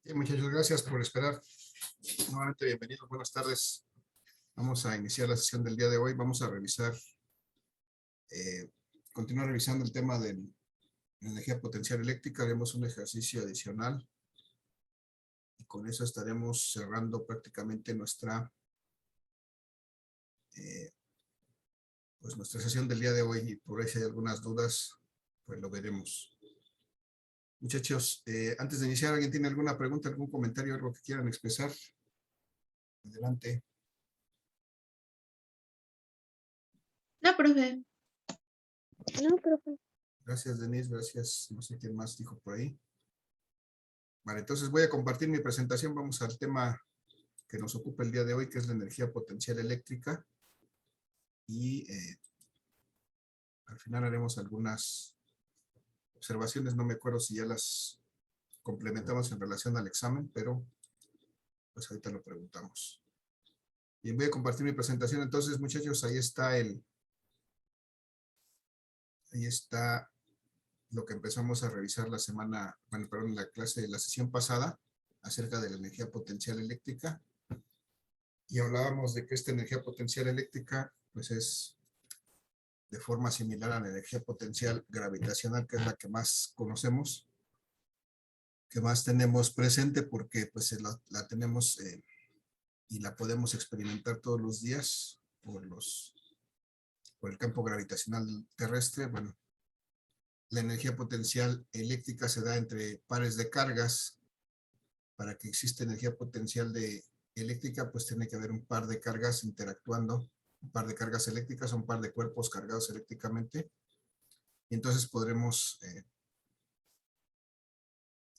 Bien, muchachos, gracias por esperar. Nuevamente, bienvenidos, buenas tardes. Vamos a iniciar la sesión del día de hoy. Vamos a revisar, eh, continuar revisando el tema de la energía potencial eléctrica. Haremos un ejercicio adicional y con eso estaremos cerrando prácticamente eh, nuestra sesión del día de hoy. Y por ahí si hay algunas dudas, pues lo veremos. Muchachos, antes de iniciar, ¿alguien tiene alguna pregunta, algún comentario, algo que quieran expresar? Adelante. No, profe. No, profe. Gracias, Denise. Gracias. No sé quién más dijo por ahí. Vale, entonces voy a compartir mi presentación. Vamos al tema que nos ocupa el día de hoy, que es la energía potencial eléctrica. Y al final haremos algunas observaciones. No me acuerdo si ya las complementamos en relación al examen, pero pues ahorita lo preguntamos. Bien, voy a compartir mi presentación. Entonces, muchachos, ahí está lo que empezamos a revisar la semana, bueno, perdón, la clase de la sesión pasada acerca de la energía potencial eléctrica. Y hablábamos de que esta energía potencial eléctrica, pues es de forma similar a la energía potencial gravitacional, que es la que más conocemos, que más tenemos presente porque pues la tenemos y la podemos experimentar todos los días por el campo gravitacional terrestre. Bueno, la energía potencial eléctrica se da entre pares de cargas. Para que exista energía potencial eléctrica, pues tiene que haber un par de cargas interactuando, un par de cargas eléctricas, un par de cuerpos cargados eléctricamente. Y entonces podremos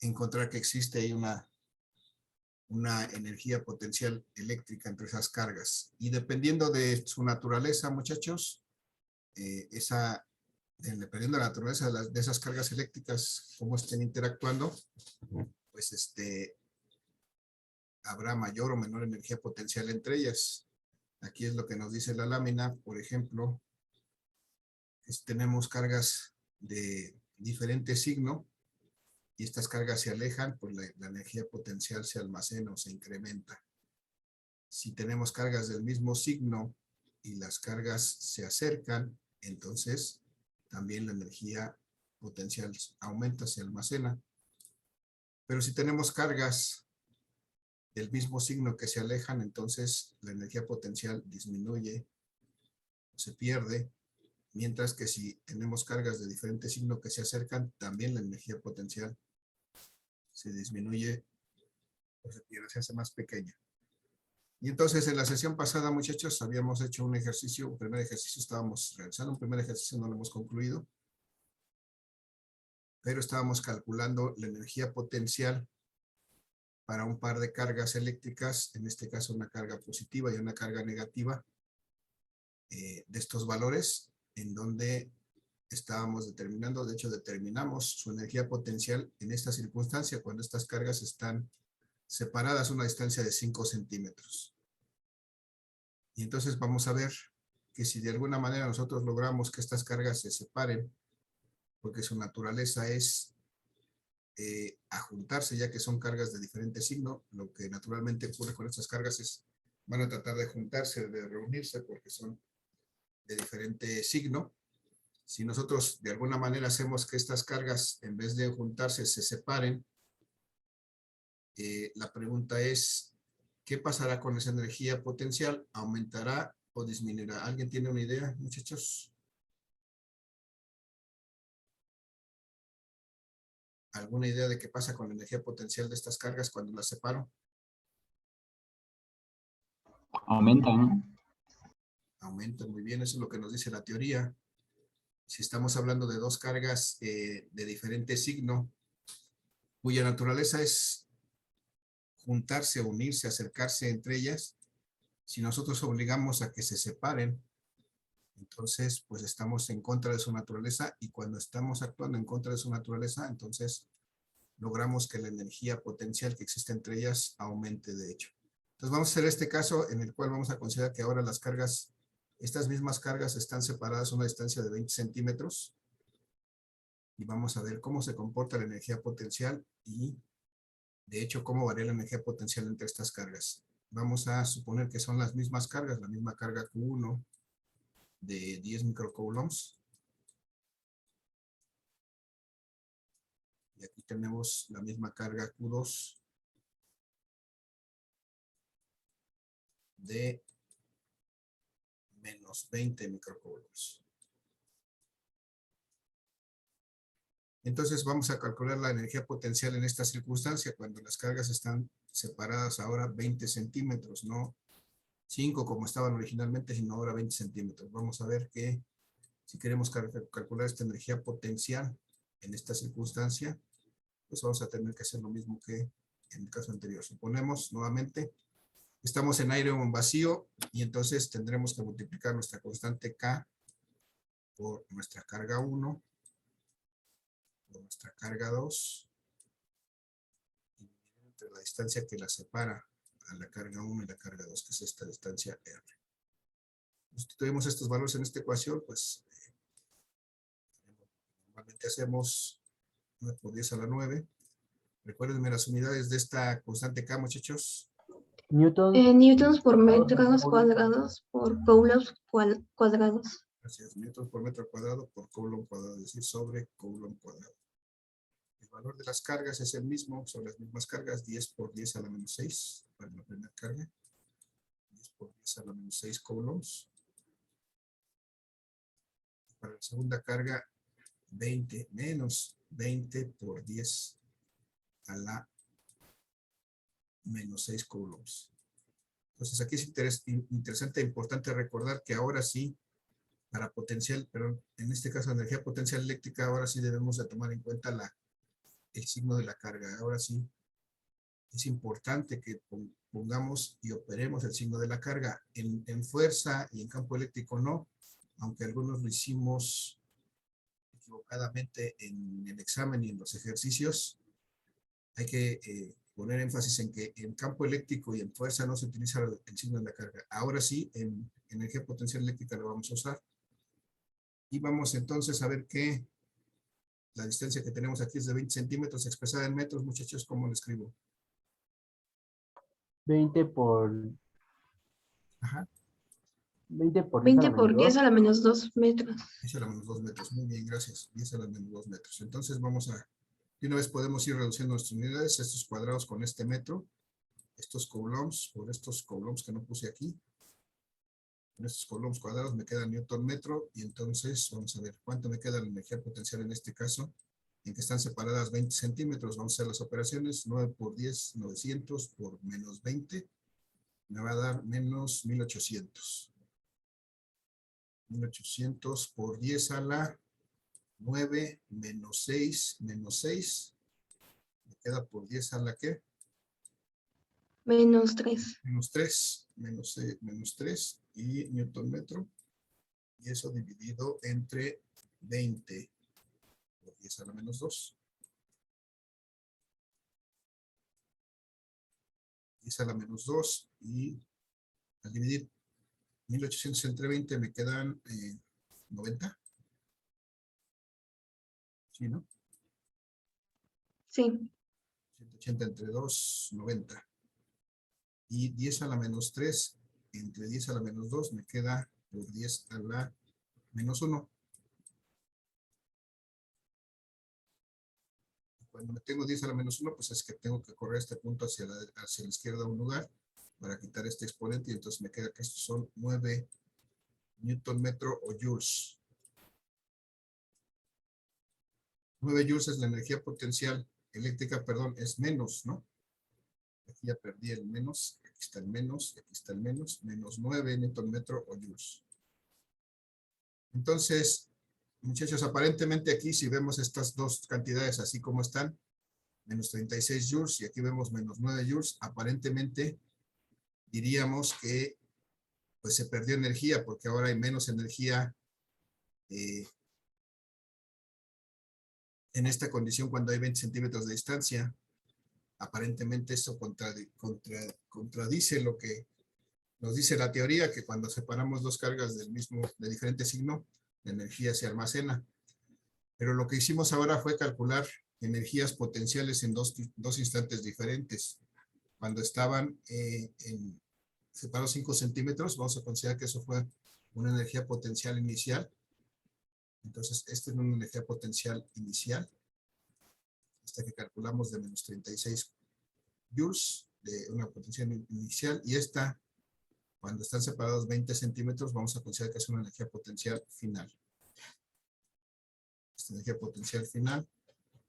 encontrar que existe ahí una energía potencial eléctrica entre esas cargas. Y dependiendo de su naturaleza, muchachos, dependiendo de la naturaleza de esas cargas eléctricas, cómo estén interactuando, pues habrá mayor o menor energía potencial entre ellas. Aquí es lo que nos dice la lámina, por ejemplo, tenemos cargas de diferente signo y estas cargas se alejan, pues la energía potencial se almacena o se incrementa. Si tenemos cargas del mismo signo y las cargas se acercan, entonces también la energía potencial aumenta, se almacena. Pero si tenemos cargas del mismo signo que se alejan, entonces la energía potencial disminuye, se pierde, mientras que si tenemos cargas de diferente signo que se acercan, también la energía potencial se disminuye o se pierde, se hace más pequeña. Y entonces en la sesión pasada, muchachos, habíamos hecho un ejercicio, un primer ejercicio, estábamos realizando un primer ejercicio, no lo hemos concluido, pero estábamos calculando la energía potencial para un par de cargas eléctricas, en este caso una carga positiva y una carga negativa, de estos valores, en donde estábamos determinando, de hecho determinamos su energía potencial en esta circunstancia, cuando estas cargas están separadas a una distancia de 5 centímetros. Y entonces vamos a ver que si de alguna manera nosotros logramos que estas cargas se separen, porque su naturaleza es juntarse, ya que son cargas de diferente signo, lo que naturalmente ocurre con estas cargas es, van a tratar de juntarse, de reunirse, porque son de diferente signo. Si nosotros de alguna manera hacemos que estas cargas, en vez de juntarse, se separen, la pregunta es, ¿qué pasará con esa energía potencial? ¿Aumentará o disminuirá? ¿Alguien tiene una idea, muchachos? ¿Alguna idea de qué pasa con la energía potencial de estas cargas cuando las separo? Aumentan. Aumenta, muy bien, eso es lo que nos dice la teoría. Si estamos hablando de dos cargas de diferente signo, cuya naturaleza es juntarse, unirse, acercarse entre ellas, si nosotros obligamos a que se separen, entonces pues estamos en contra de su naturaleza, y cuando estamos actuando en contra de su naturaleza, entonces logramos que la energía potencial que existe entre ellas aumente, de hecho. Entonces vamos a hacer este caso en el cual vamos a considerar que ahora las cargas, estas mismas cargas están separadas a una distancia de 20 centímetros, y vamos a ver cómo se comporta la energía potencial y De hecho, ¿cómo varía la energía potencial entre estas cargas? Vamos a suponer que son las mismas cargas, la misma carga Q1 de 10 microcoulombs. Y aquí tenemos la misma carga Q2 de menos 20 microcoulombs. Entonces vamos a calcular la energía potencial en esta circunstancia cuando las cargas están separadas ahora 20 centímetros, no 5 como estaban originalmente, sino ahora 20 centímetros. Vamos a ver que si queremos calcular esta energía potencial en esta circunstancia, pues vamos a tener que hacer lo mismo que en el caso anterior. Suponemos nuevamente, estamos en aire o en vacío y entonces tendremos que multiplicar nuestra constante K por nuestra carga 1, por nuestra carga 2, y entre la distancia que la separa a la carga 1 y la carga 2, que es esta distancia R. Sustituimos estos valores en esta ecuación, pues normalmente hacemos 9 por 10 a la 9. Recuérdenme las unidades de esta constante K, muchachos. Newtons por metros cuadrados por coulombs cuadrados. Gracias, newtons por metro cuadrado por coulomb cuadrado, es decir, sobre coulomb cuadrado. El valor de las cargas es el mismo, son las mismas cargas, 10 por 10 a la menos 6 para la primera carga. 10 por 10 a la menos 6 coulombs. Para la segunda carga, 20 menos 20 por 10 a la menos 6 coulombs. Entonces aquí es interesante e importante recordar que ahora sí, para potencial, pero en este caso energía potencial eléctrica, ahora sí debemos de tomar en cuenta el signo de la carga. Ahora sí es importante que pongamos y operemos el signo de la carga. En fuerza y en campo eléctrico no, aunque algunos lo hicimos equivocadamente en el examen y en los ejercicios. Hay que poner énfasis en que en campo eléctrico y en fuerza no se utiliza el signo de la carga. Ahora sí, en energía potencial eléctrica lo vamos a usar. Y vamos entonces a ver que la distancia que tenemos aquí es de 20 centímetros, expresada en metros. Muchachos, ¿cómo lo escribo? 20 por... Ajá. 20 por 10 a 20 la por menos 10 2. a la menos 2 metros. 10 a la menos 2 metros. Muy bien, gracias. 10 a la menos 2 metros. Entonces vamos a... De una vez podemos ir reduciendo nuestras unidades, estos cuadrados con este metro, estos coulombs por estos coulombs que no puse aquí. En estos coulombs cuadrados me queda newton metro, y entonces vamos a ver cuánto me queda la energía potencial en este caso, en que están separadas 20 centímetros. Vamos a hacer las operaciones. 9 por 10, 900 por menos 20, me va a dar menos 1800. 1800 por 10 a la 9 menos 6, menos 6, me queda por 10 a la ¿qué? Menos 3. Menos 3, menos 3 y newton metro, y eso dividido entre 20 por 10 a la menos 2. 10 a la menos 2, y al dividir 1800 entre 20 me quedan 90. ¿Sí, no? Sí. 180 entre 2, 90. Y 10 a la menos 3 entre 10 a la menos 2 me queda por 10 a la menos 1. Cuando me tengo 10 a la menos 1, pues es que tengo que correr este punto hacia la izquierda un lugar para quitar este exponente, y entonces me queda que estos son 9 newton metro o joules. 9 joules es la energía potencial eléctrica, perdón, es menos, ¿no? Aquí ya perdí el menos, aquí está el menos, aquí está el menos 9 newton metro o joules. Entonces, muchachos, aparentemente aquí si vemos estas dos cantidades así como están, menos 36 joules y aquí vemos menos 9 joules, aparentemente diríamos que pues se perdió energía porque ahora hay menos energía en esta condición cuando hay 20 centímetros de distancia. Aparentemente esto contradice lo que nos dice la teoría, que cuando separamos dos cargas de diferente signo, la energía se almacena. Pero lo que hicimos ahora fue calcular energías potenciales en dos instantes diferentes. Cuando estaban separados 5 centímetros, vamos a considerar que eso fue una energía potencial inicial. Entonces, esta es una energía potencial inicial, hasta que calculamos de menos 36 joules de una potencial inicial, y esta, cuando están separados 20 centímetros, vamos a considerar que es una energía potencial final. Esta energía potencial final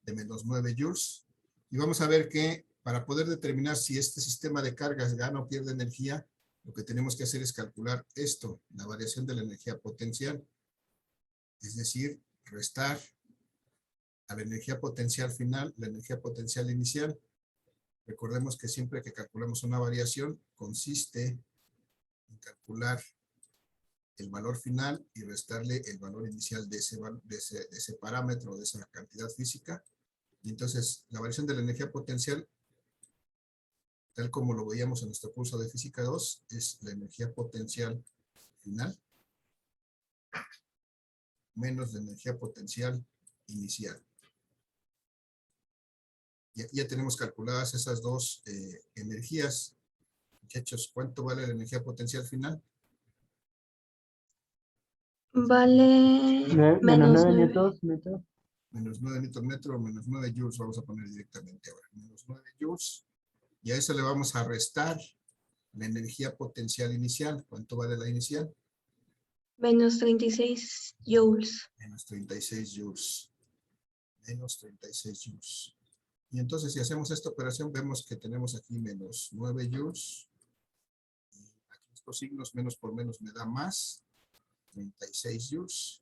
de menos 9 joules, y vamos a ver que para poder determinar si este sistema de cargas gana o pierde energía, lo que tenemos que hacer es calcular esto, la variación de la energía potencial, es decir, restar a la energía potencial final la energía potencial inicial. Recordemos que siempre que calculamos una variación, consiste en calcular el valor final y restarle el valor inicial de ese parámetro, de esa cantidad física. Y entonces, la variación de la energía potencial, tal como lo veíamos en nuestro curso de Física 2, es la energía potencial final menos la energía potencial inicial. Y aquí ya tenemos calculadas esas dos energías. Muchachos, ¿cuánto vale la energía potencial final? Vale Menos menos 9 9. newtons metros. Menos 9 newton metro o menos 9 joules, vamos a poner directamente ahora. Menos 9 joules. Y a eso le vamos a restar la energía potencial inicial. ¿Cuánto vale la inicial? Menos 36 joules. Menos 36 joules. Menos 36 joules. Y entonces, si hacemos esta operación, vemos que tenemos aquí menos 9 joules. Y aquí estos signos, menos por menos me da más. 36 joules.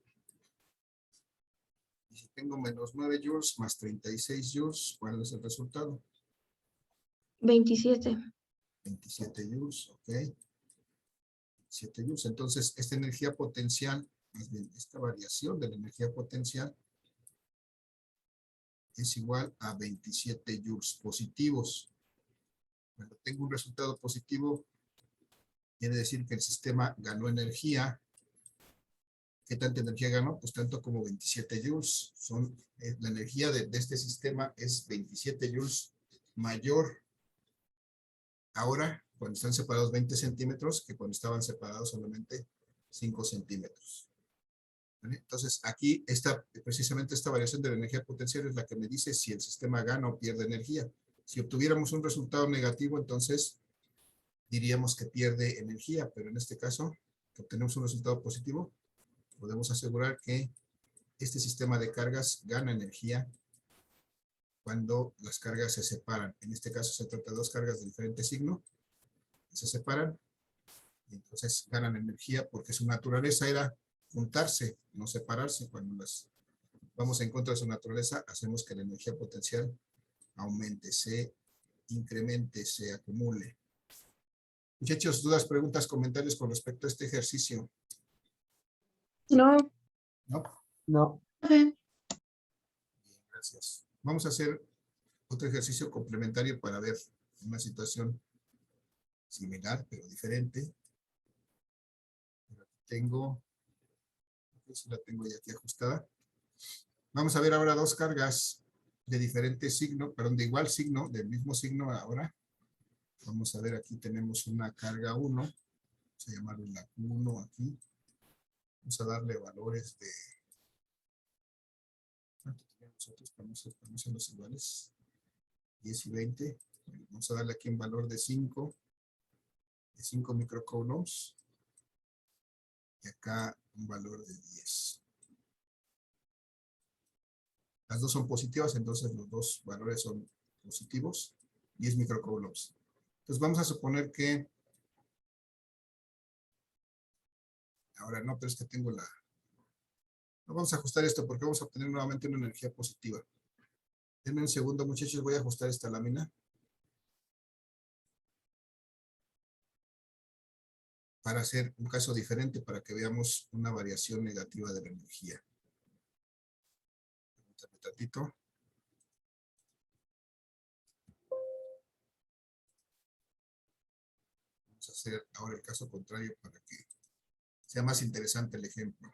Y si tengo menos 9 joules más 36 joules, ¿cuál es el resultado? 27. 27 joules, ok. 27 joules. Entonces, esta energía potencial, más bien, esta variación de la energía potencial es igual a 27 joules positivos. Cuando tengo un resultado positivo, quiere decir que el sistema ganó energía. ¿Qué tanta energía ganó? Pues tanto como 27 joules. La energía de este sistema es 27 joules mayor ahora, cuando están separados 20 centímetros, que cuando estaban separados solamente 5 centímetros. ¿Vale? Entonces, aquí precisamente esta variación de la energía potencial es la que me dice si el sistema gana o pierde energía. Si obtuviéramos un resultado negativo, entonces diríamos que pierde energía, pero en este caso, que obtenemos un resultado positivo, podemos asegurar que este sistema de cargas gana energía cuando las cargas se separan. En este caso se trata de dos cargas de diferente signo, que se separan, y entonces ganan energía porque su naturaleza era juntarse, no separarse. Cuando las vamos en contra de su naturaleza, hacemos que la energía potencial aumente, se incremente, se acumule. Muchachos, dudas, preguntas, comentarios con respecto a este ejercicio. No. ¿No? No. Bien, gracias. Vamos a hacer otro ejercicio complementario para ver una situación similar, pero diferente. Tengo, no sé si la tengo ya aquí ajustada. Vamos a ver ahora dos cargas de diferente signo, perdón, de igual signo, del mismo signo ahora. Vamos a ver, aquí tenemos una carga 1, vamos a llamarle la 1 aquí. Vamos a darle valores de... ¿Cuánto tenemos nosotros para no ser los iguales? 10 y 20. Vamos a darle aquí un valor de 5 microcoulombs. Y acá un valor de 10. Las dos son positivas, entonces los dos valores son positivos. 10 microcoulombs. Entonces vamos a suponer que... Ahora no, pero es que tengo la... No vamos a ajustar esto porque vamos a obtener nuevamente una energía positiva. Denme un segundo, muchachos, voy a ajustar esta lámina. Para hacer un caso diferente, para que veamos una variación negativa de la energía. Permítanme tantito. Vamos a hacer ahora el caso contrario para que sea más interesante el ejemplo.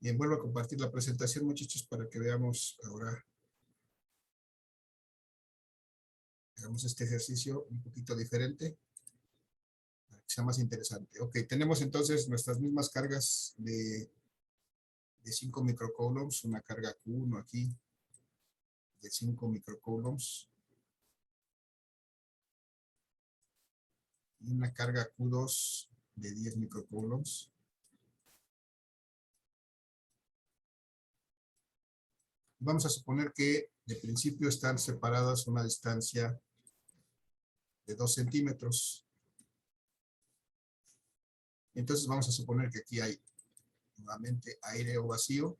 Bien, vuelvo a compartir la presentación, muchachos, para que veamos ahora. Hagamos este ejercicio un poquito diferente, para que sea más interesante. Ok, tenemos entonces nuestras mismas cargas de 5 microcoulombs, una carga Q1 aquí de 5 microcoulombs y una carga Q2 de 10 microcoulombs. Vamos a suponer que de principio están separadas a una distancia de 2 centímetros. Entonces vamos a suponer que aquí hay nuevamente aire o vacío.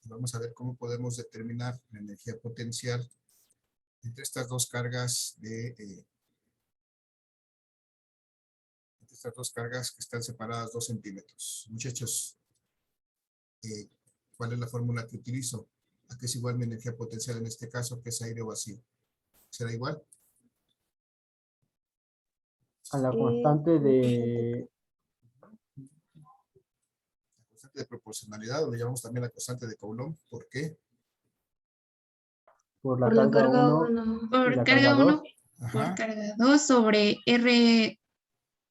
Vamos a ver cómo podemos determinar la energía potencial entre estas dos cargas que están separadas 2 centímetros. Muchachos, ¿cuál es la fórmula que utilizo? ¿A qué es igual mi energía potencial en este caso, que es aire o vacío? ¿Será igual? A la constante de... La constante de proporcionalidad, o le llamamos también la constante de Coulomb. ¿Por qué? por la Por la carga carga 1 1. y Por la carga 1 Ajá. por carga 2 sobre R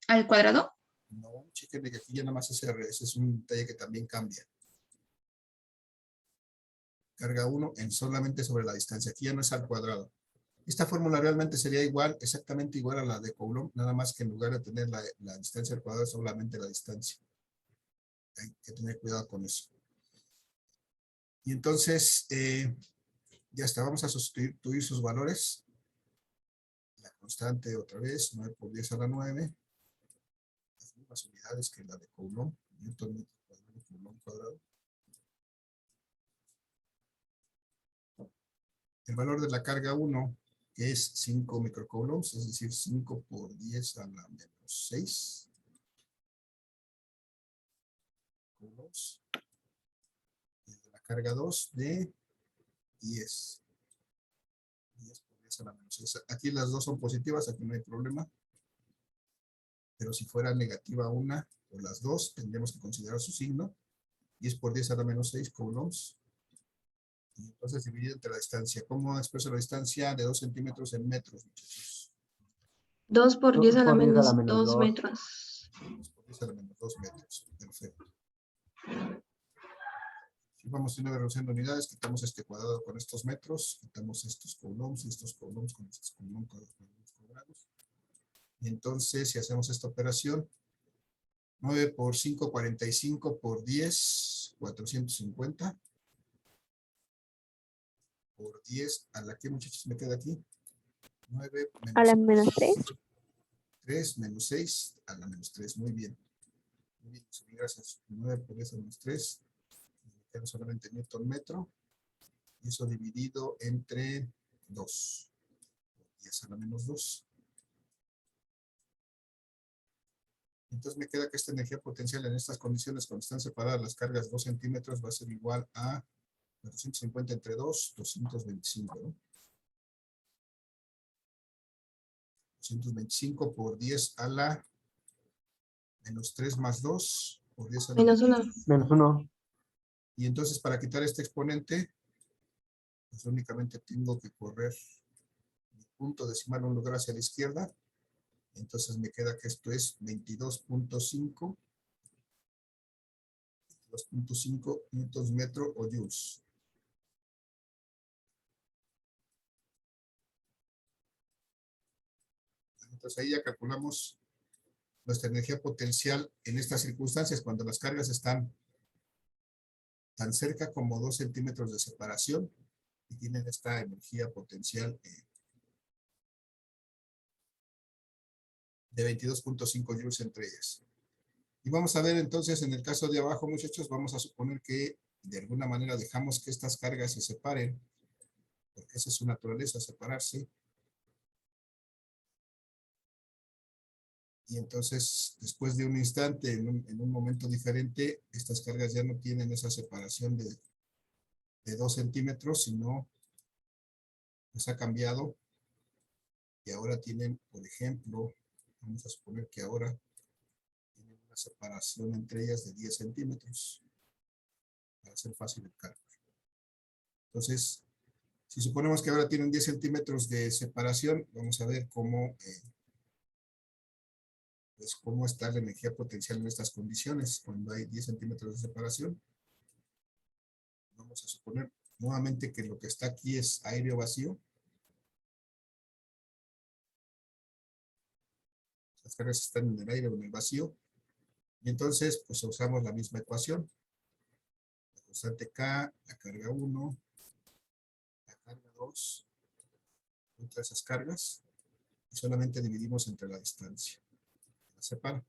al cuadrado. No, chéquenle que aquí ya nada más es R. Ese es un detalle que también cambia. Carga 1 en solamente sobre la distancia. Aquí ya no es al cuadrado. Esta fórmula realmente sería igual, exactamente igual a la de Coulomb, nada más que en lugar de tener la distancia al cuadrado, solamente la distancia. Hay que tener cuidado con eso. Y entonces, ya está, vamos a sustituir sus valores. La constante otra vez, 9 por 10 a la 9. Las mismas unidades que la de Coulomb, Newton metro cuadrado, Coulomb cuadrado. El valor de la carga 1, que es 5 microcoulombs, es decir, 5 por 10 a la menos 6. Coulombs. Y el de la carga 2 de 10. 10 por 10 a la menos 6. Aquí las dos son positivas, aquí no hay problema. Pero si fuera negativa una o las dos, tendríamos que considerar su signo. 10 por 10 a la menos 6 coulombs. Y entonces dividido entre la distancia. ¿Cómo expreso la distancia de 2 centímetros en metros, muchachos? 2 por 10 a la por 10 a la menos menos 2 2. metros. 2 por 10 a la menos 2 metros. Perfecto. Si vamos a una reducción de unidades, quitamos este cuadrado con estos metros, quitamos estos coulombs y estos coulombs con estos coulombs cuadrados. Y entonces, si hacemos esta operación, 9 por 5, 45 por 10, 450. Por 10, ¿a la que, muchachos, me queda aquí? 9 A la menos menos 3. 3 menos 6 a la menos 3. Muy bien. Muy bien, gracias. 9 por 10 a menos 3. Me queda solamente Newton metro. Y eso dividido entre 2. 10 a la menos 2. Entonces me queda que esta energía potencial en estas condiciones, cuando están separadas las cargas 2 centímetros, va a ser igual a 450 entre 2, 225, ¿no? 225 por 10 a la menos 3 más 2 por 10 a la Menos 1. Menos 1. Y entonces para quitar este exponente, pues únicamente tengo que correr el punto decimal un lugar hacia la izquierda. Entonces me queda que esto es 22.5 newtons metro o joules. Entonces ahí ya calculamos nuestra energía potencial en estas circunstancias, cuando las cargas están tan cerca como 2 centímetros de separación y tienen esta energía potencial de 22.5 joules entre ellas. Y vamos a ver entonces en el caso de abajo, muchachos, vamos a suponer que de alguna manera dejamos que estas cargas se separen, porque esa es su naturaleza, separarse. Y entonces, después de un instante, en un momento diferente, estas cargas ya no tienen esa separación de 2 centímetros, sino pues ha cambiado. Y ahora tienen, por ejemplo, vamos a suponer que ahora tienen una separación entre ellas de 10 centímetros. para hacer fácil el cálculo. Entonces, si suponemos que ahora tienen 10 centímetros de separación, vamos a ver cómo, pues cómo está la energía potencial en estas condiciones. Cuando hay 10 centímetros de separación, vamos a suponer nuevamente que lo que está aquí es aire o vacío. Las cargas están en el aire o en el vacío. Y entonces, pues usamos la misma ecuación. La constante K, la carga 1, la carga 2, contra esas cargas, y solamente dividimos entre la distancia. La separa.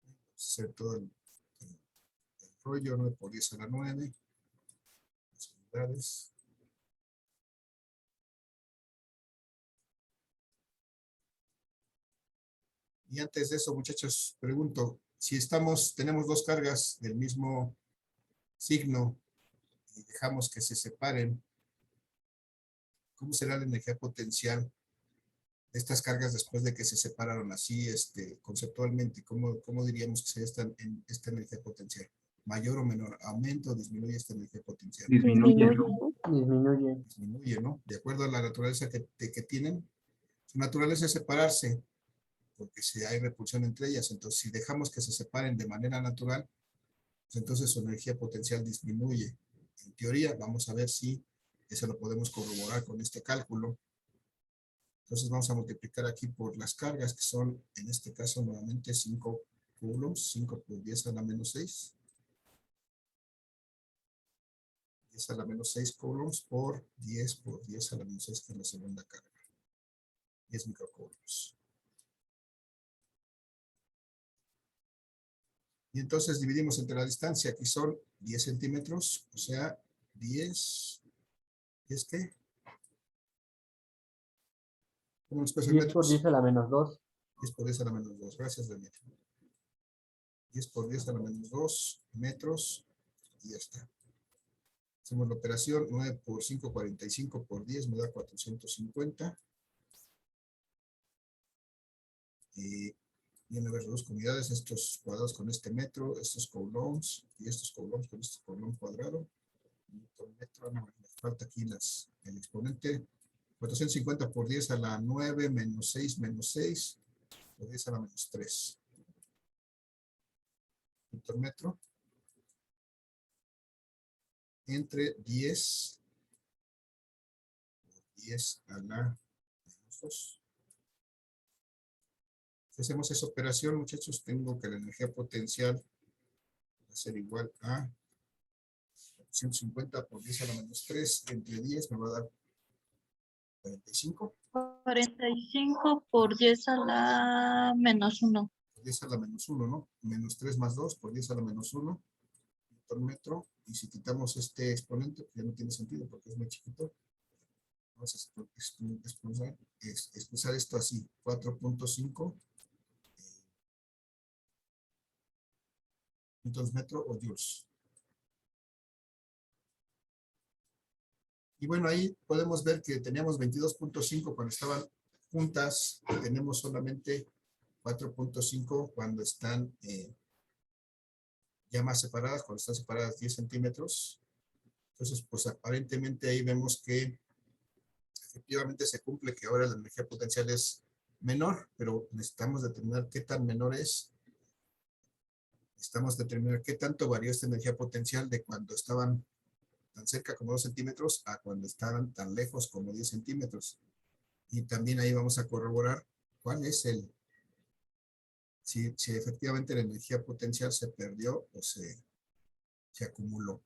Vamos a hacer todo el rollo, 9 por 10 a la 9. Las unidades. Y antes de eso, muchachos, pregunto, si tenemos dos cargas del mismo signo y dejamos que se separen, ¿cómo será la energía potencial de estas cargas después de que se separaron así, conceptualmente? ¿Cómo diríamos que sería esta energía potencial? ¿Mayor o menor? ¿Aumenta o disminuye esta energía potencial? Disminuye. Disminuye. Disminuye, ¿no? De acuerdo a la naturaleza que tienen. Su naturaleza es separarse, porque si hay repulsión entre ellas. Entonces, si dejamos que se separen de manera natural, pues entonces su energía potencial disminuye. En teoría, vamos a ver si eso lo podemos corroborar con este cálculo. Entonces vamos a multiplicar aquí por las cargas, que son, en este caso, nuevamente 5 coulombs, 5 por 10 a la menos 6. 10 a la menos 6 coulombs por 10 a la menos 6, que es la segunda carga. 10 microcoulombs. Y entonces dividimos entre la distancia, aquí son 10 centímetros, o sea, 10, ¿10 qué? ¿Cómo nos puede ser 10 por metros? 10 a la menos 2. 10 por 10 a la menos 2, gracias, Daniel. 10 por 10 a la menos 2 metros, y ya está. Hacemos la operación, 9 por 5, 45 por 10, me da 450. Y viene a ver dos unidades, estos cuadrados con este metro, estos coulombs, y estos coulombs con este coulomb cuadrado. Metro, no, me falta aquí el exponente. 450 por 10 a la 9 menos 6 por 10 a la menos 3. Newton metro. Entre 10 por 10 a la menos 2. Si hacemos esa operación, muchachos, tengo que la energía potencial va a ser igual a 150 por 10 a la menos 3 entre 10 me va a dar 45. 45 por 10 a la menos 1. Por 10 a la menos 1, ¿no? Menos 3 más 2 por 10 a la menos 1. Newton metro. Y si quitamos este exponente, pues ya no tiene sentido porque es muy chiquito. Vamos a expresar esto así. 4.5 newtons metro o joules. Y bueno, ahí podemos ver que teníamos 22.5 cuando estaban juntas, y tenemos solamente 4.5 cuando están ya más separadas, cuando están separadas 10 centímetros. Entonces, pues aparentemente ahí vemos que efectivamente se cumple que ahora la energía potencial es menor, pero necesitamos determinar qué tan menor es. Necesitamos determinar qué tanto varió esta energía potencial de cuando estaban tan cerca como 2 centímetros a cuando estaban tan lejos como 10 centímetros. Y también ahí vamos a corroborar cuál es si efectivamente la energía potencial se perdió o se acumuló.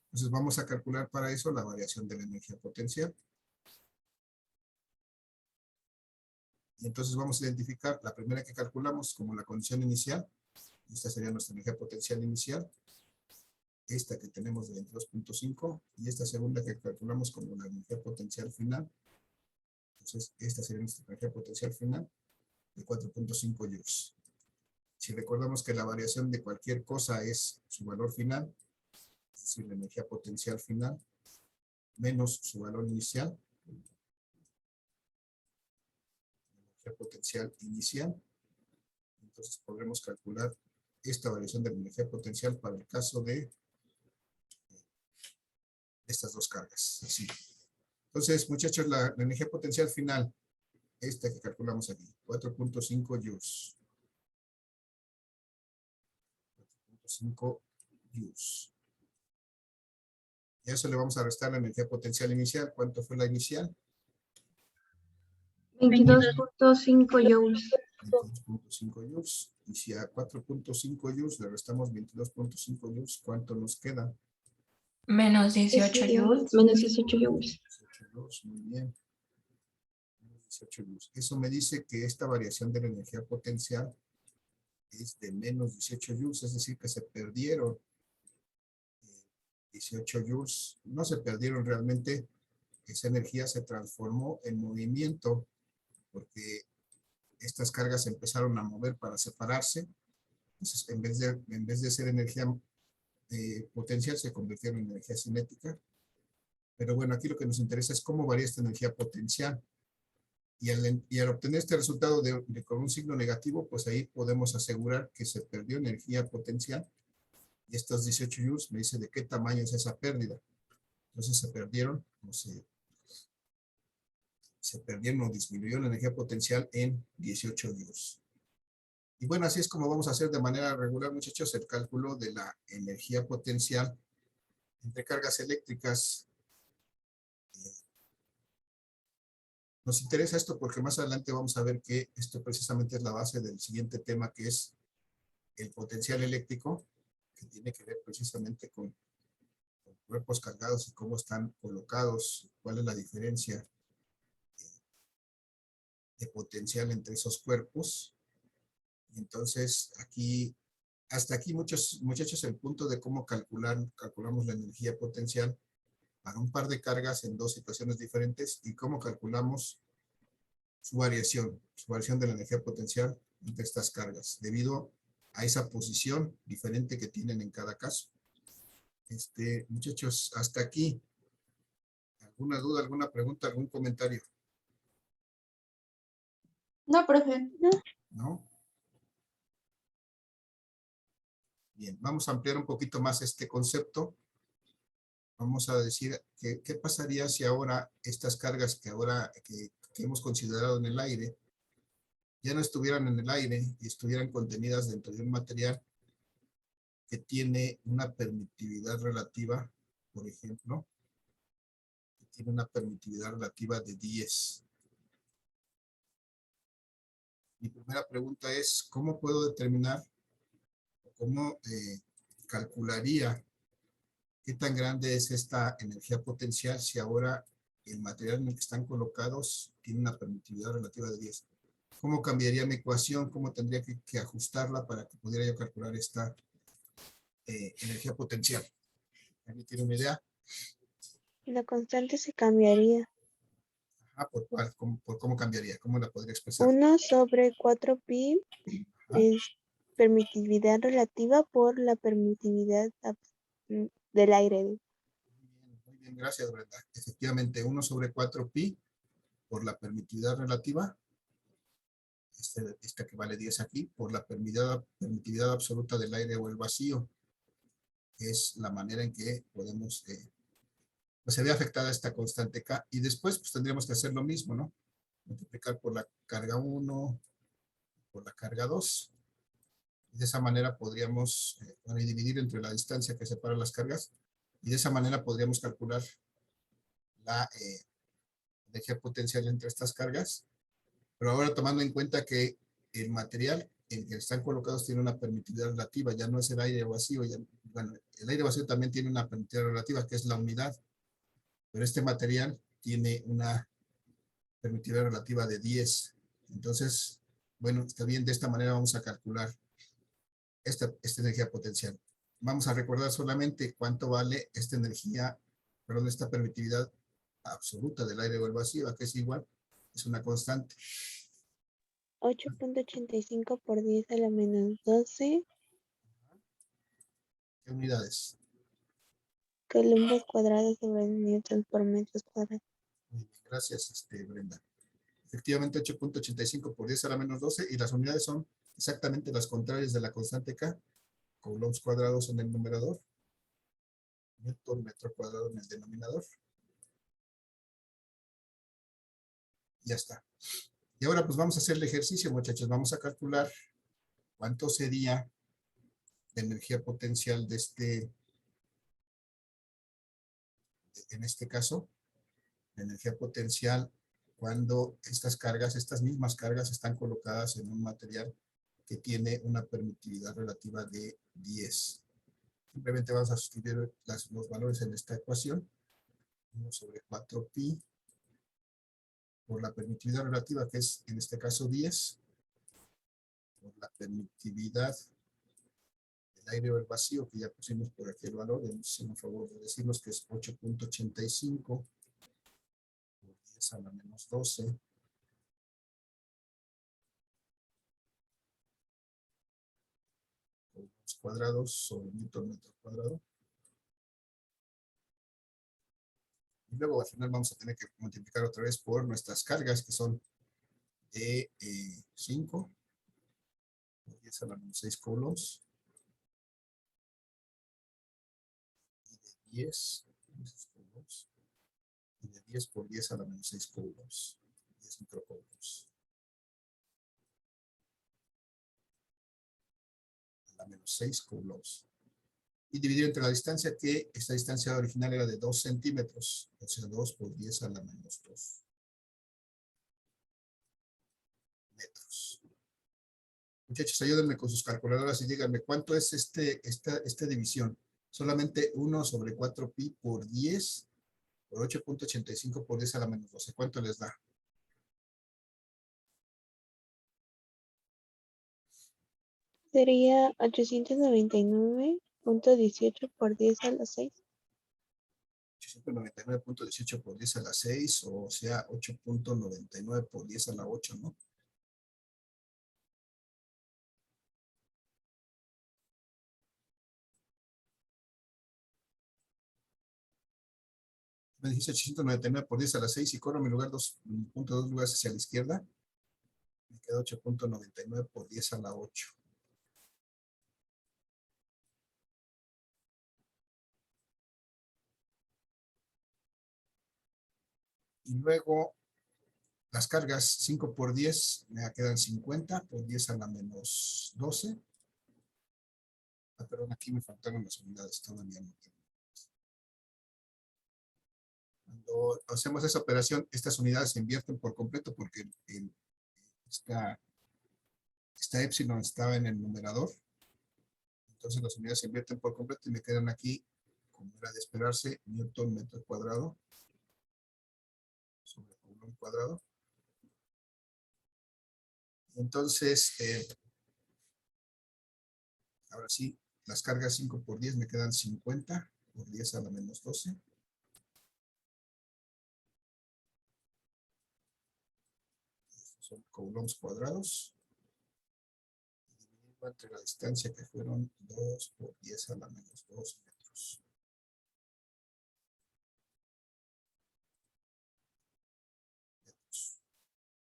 Entonces vamos a calcular para eso la variación de la energía potencial. Y entonces vamos a identificar la primera que calculamos como la condición inicial. Esta sería nuestra energía potencial inicial. Esta que tenemos de 22.5 y esta segunda que calculamos como la energía potencial final. Entonces, esta sería nuestra energía potencial final de 4.5 joules. Si recordamos que la variación de cualquier cosa es su valor final, es decir, la energía potencial final, menos su valor inicial, la energía potencial inicial, entonces podremos calcular esta variación de la energía potencial para el caso de estas dos cargas. Así. Entonces, muchachos, la energía potencial final, esta que calculamos aquí, 4.5 joules. 4.5 joules. Y a eso le vamos a restar la energía potencial inicial. ¿Cuánto fue la inicial? 22.5 joules. 22.5 joules. Y si a 4.5 joules le restamos 22.5 joules, ¿cuánto nos queda? Menos 18 joules. Menos 18 joules. 18 joules, muy bien. 18 joules. Eso me dice que esta variación de la energía potencial es de menos 18 joules, es decir, que se perdieron 18 joules. No se perdieron realmente, esa energía se transformó en movimiento porque estas cargas se empezaron a mover para separarse. Entonces, en vez de ser energía potencial, se convirtieron en energía cinética. Pero bueno, aquí lo que nos interesa es cómo varía esta energía potencial. Y al obtener este resultado con un signo negativo, pues ahí podemos asegurar que se perdió energía potencial. Y estos 18 joules me dice de qué tamaño es esa pérdida. Entonces se perdieron, se perdieron o disminuyó la energía potencial en 18 joules. Y bueno, así es como vamos a hacer de manera regular, muchachos, el cálculo de la energía potencial entre cargas eléctricas. Nos interesa esto porque más adelante vamos a ver que esto precisamente es la base del siguiente tema, que es el potencial eléctrico, que tiene que ver precisamente con cuerpos cargados y cómo están colocados, cuál es la diferencia de potencial entre esos cuerpos. Y entonces aquí, hasta aquí muchachos, el punto de cómo calculamos la energía potencial para un par de cargas en dos situaciones diferentes y cómo calculamos su variación de la energía potencial entre estas cargas, debido a esa posición diferente que tienen en cada caso. Muchachos, hasta aquí. ¿Alguna duda, alguna pregunta, algún comentario? No, profe. ¿No? Bien, vamos a ampliar un poquito más este concepto. Vamos a decir qué pasaría si ahora estas cargas que hemos considerado en el aire ya no estuvieran en el aire y estuvieran contenidas dentro de un material que tiene una permitividad relativa, por ejemplo, que tiene una permitividad relativa de 10. Mi primera pregunta es, ¿cómo puedo determinar, cómo calcularía qué tan grande es esta energía potencial si ahora el material en el que están colocados tiene una permitividad relativa de 10? ¿Cómo cambiaría mi ecuación? ¿Cómo tendría que ajustarla para que pudiera yo calcular esta energía potencial? ¿Alguien tiene una idea? La constante se cambiaría. ¿Por cuál? ¿Por cómo cambiaría? ¿Cómo la podría expresar? 1 sobre 4pi es permitividad relativa por la permitividad del aire. Muy bien, gracias, Brenda. Efectivamente, 1 sobre 4pi por la permitividad relativa, esta que vale 10 aquí, por la permitividad absoluta del aire o el vacío, que es la manera en que podemos, pues se ve afectada esta constante K, y después pues tendríamos que hacer lo mismo, ¿no? Multiplicar por la carga 1, por la carga 2, y de esa manera podríamos dividir entre la distancia que separa las cargas, y de esa manera podríamos calcular la energía potencial entre estas cargas, pero ahora tomando en cuenta que el material en que están colocados tiene una permitividad relativa, ya no es el aire vacío, bueno, el aire vacío también tiene una permitividad relativa, que es la unidad, pero este material tiene una permitividad relativa de 10. Entonces, bueno, está bien, de esta manera vamos a calcular esta energía potencial. Vamos a recordar solamente cuánto vale esta energía, perdón, esta permitividad absoluta del aire o el vacío, que es igual, es una constante. 8.85 por 10 a la menos 12 ¿Qué unidades? coulombs cuadrados sobre newtons por metros cuadrados. Muy bien, gracias, Brenda. Efectivamente 8.85 por 10 a la menos 12 y las unidades son exactamente las contrarias de la constante K. Coulombs cuadrados en el numerador. Newton metro cuadrado en el denominador. Ya está. Y ahora pues vamos a hacer el ejercicio, muchachos. Vamos a calcular cuánto sería la energía potencial de en este caso, la energía potencial cuando estas mismas cargas están colocadas en un material que tiene una permitividad relativa de 10. Simplemente vamos a sustituir los valores en esta ecuación. 1 sobre 4pi por la permitividad relativa, que es en este caso 10, por la permitividad del aire o el vacío, que ya pusimos por aquí el valor, nos hacen favor de decirnos que es 8.85 por 10 a la menos 12. Cuadrados sobre Newton metro cuadrado. Y luego al final vamos a tener que multiplicar otra vez por nuestras cargas, que son de 5 por 10 a la menos 6 coulombs. Y de 10 coulombs. Y de 10 por 10 a la menos 6 coulombs. 10 microcoulombs. A la menos 6 coulombs. Y dividido entre la distancia, que esta distancia original era de 2 centímetros. O sea, 2 por 10 a la menos 2 metros. Muchachos, ayúdenme con sus calculadoras y díganme cuánto es esta división. Solamente 1 sobre 4pi por 10 por 8.85 por 10 a la menos 12. ¿Cuánto les da? Sería 899.18 por 10 a la 6. 899.18 por 10 a la 6, o sea, 8.99 por 10 a la 8, ¿no? Me dijiste 899 por 10 a la 6 y corro mi lugar 2.2 lugares hacia la izquierda. Me queda 8.99 por 10 a la 8. Y luego las cargas 5 por 10 me quedan 50 por 10 a la menos 12. Ah, perdón, aquí me faltaron las unidades todavía. Cuando hacemos esa operación, estas unidades se invierten por completo porque esta epsilon estaba en el numerador. Entonces las unidades se invierten por completo y me quedan aquí, como era de esperarse, Newton metro cuadrado sobre coulomb cuadrado. Entonces, ahora sí, las cargas 5 por 10 me quedan 50 por 10 a la menos 12. Estos son coulombs cuadrados. Dividido entre la distancia que fueron 2 por 10 a la menos 2 metros.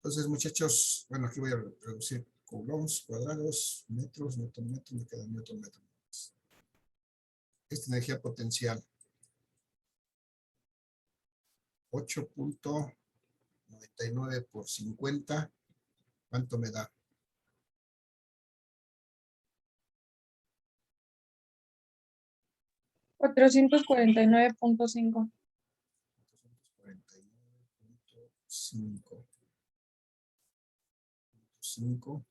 Entonces, muchachos, bueno, aquí voy a reducir coulombs cuadrados, metros, newton metro, me queda newton metro. Esta energía potencial 8.99 por 50, ¿cuánto me da? 449.5. 449.5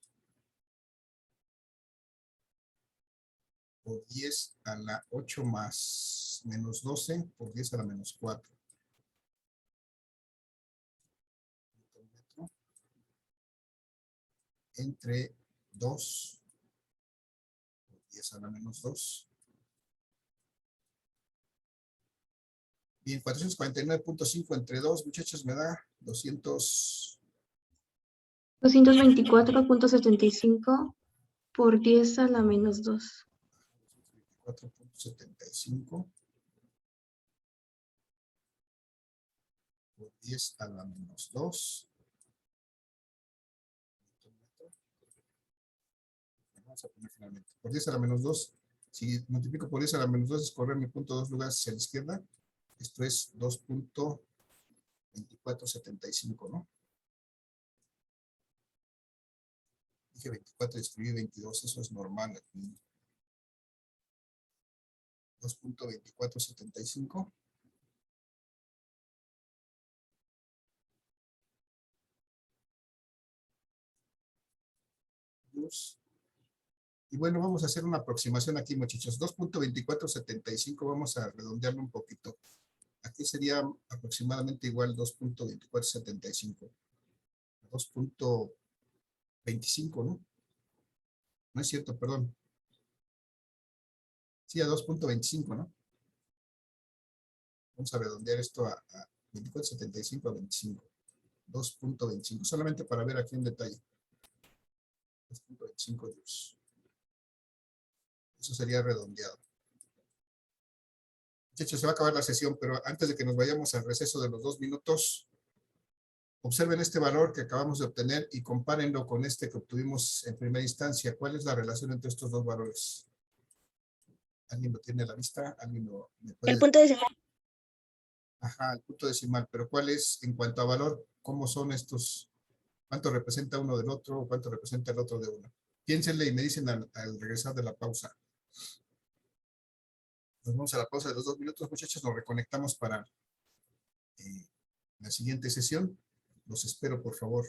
por 10 a la 8 más menos 12 por 10 a la menos 4. Entre 2 por 10 a la menos 2. Bien, 449.5 entre 2, muchachos, me da 224.75 por 10 a la menos 2. 224.75 por 10 a la menos 2. Vamos a poner finalmente. Por 10 a la menos 2. Si multiplico por 10 a la menos 2 es correr mi punto 2 lugares hacia la izquierda. Esto es 2.2475, ¿no? Dije 24 y escribí 22, eso es normal aquí. 2.2475. Y bueno, vamos a hacer una aproximación aquí, muchachos. 2.2475, vamos a redondearlo un poquito. Aquí sería aproximadamente igual 2.2475. 2.25, ¿no? No es cierto, perdón. Sí, a 2.25, ¿no? Vamos a redondear esto a 24.75 a 25. 2.25, solamente para ver aquí en detalle. 2.25 Dios. Eso sería redondeado. Muchachos, se va a acabar la sesión, pero antes de que nos vayamos al receso de los 2 minutos, observen este valor que acabamos de obtener y compárenlo con este que obtuvimos en primera instancia. ¿Cuál es la relación entre estos dos valores? ¿Alguien lo tiene a la vista? ¿Alguien me puede El punto decimal. Ajá, el punto decimal, pero ¿cuál es en cuanto a valor? ¿Cómo son estos? ¿Cuánto representa uno del otro o cuánto representa el otro de uno? Piénsenle y me dicen al regresar de la pausa. Nos vamos a la pausa de los 2 minutos, muchachos. Nos reconectamos para la siguiente sesión. Los espero, por favor.